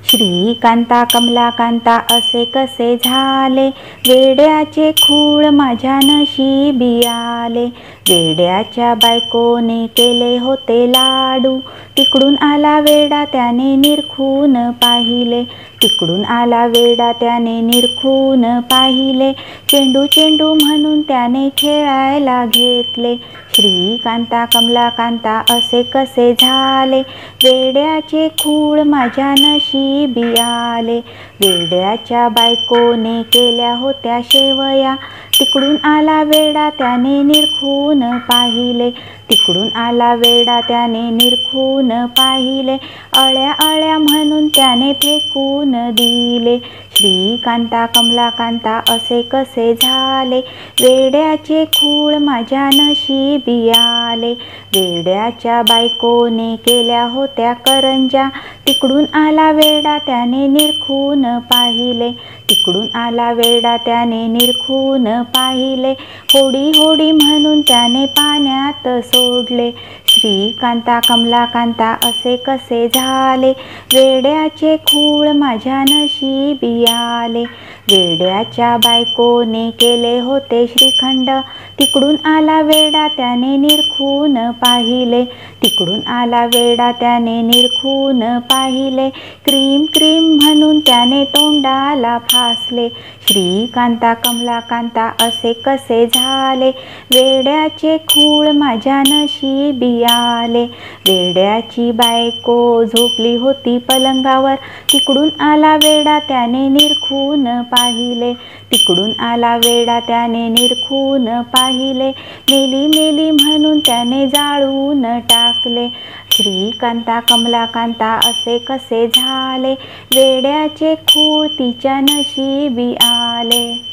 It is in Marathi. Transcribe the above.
श्रीकांता कमलाकांता असे कसे झाले, वेड्याचे खूळ माझ्या नशिबी आले। वेड्याच्या बायकोने केले होते लाडू, तिकडून आला वेडा त्याने निरखून पाहिले। तिकडून आला वेडा त्याने निरखून पाहिले, चेंडू चेंडू म्हणून त्याने खेळायला घेतले। श्रीकांता कमलाकांता असे कसे झाले, वेड्याचे खूळ माझ्या नशिबी आले। वेड्याच्या बायकोने केल्या होत्या शेवया, तिकडून आला वेडा त्याने निरखून पाहिले। तिकडून आला वेडा त्याने निरखून पाहिले, अळ्या अळ्या म्हणून त्याने फेकून दिले। श्रीकांता कमलाकांता असे कसे झाले, वेड्याचे खूळ माझ्या नशिबी आले। वेड्याच्या बायकोने केल्या होत्या करंज्या, तिकडून आला वेडा त्याने निरखून पाहिले। तिकडून आला वेडा त्याने निरखून पाहिले, होडी होडी म्हणून त्याने पाण्यात सोडले। श्रीकांता कमलाकांता असे कसे झाले, वेड्याचे खूळ माझ्या नशिबी आले। वेड्याच्या बायकोने केले होते श्रीखंड, तिकडून आला वेडा त्याने निरखून पाहिले। तिकडून आला वेडा त्याने निरखून पाहिले, क्रीम क्रीम म्हणून त्याने तोंडाला फासले। श्रीकांता कमलाकांता असे कसे झाले, वेड्याचे खूळ माझ्या नशिबी आले। वेड्याची बायको झोपली होती पलंगावर, तिकडून आला वेडा त्याने निरखून पाहिले। तिकडून आला वेडा त्याने निरखून पाहिले, मेली मेली म्हणून त्याने जाळून टाकले। श्रीकांता कमलाकांता असे कसे झाले, वेड्याचे खूळ तिच्या नशिबी आले।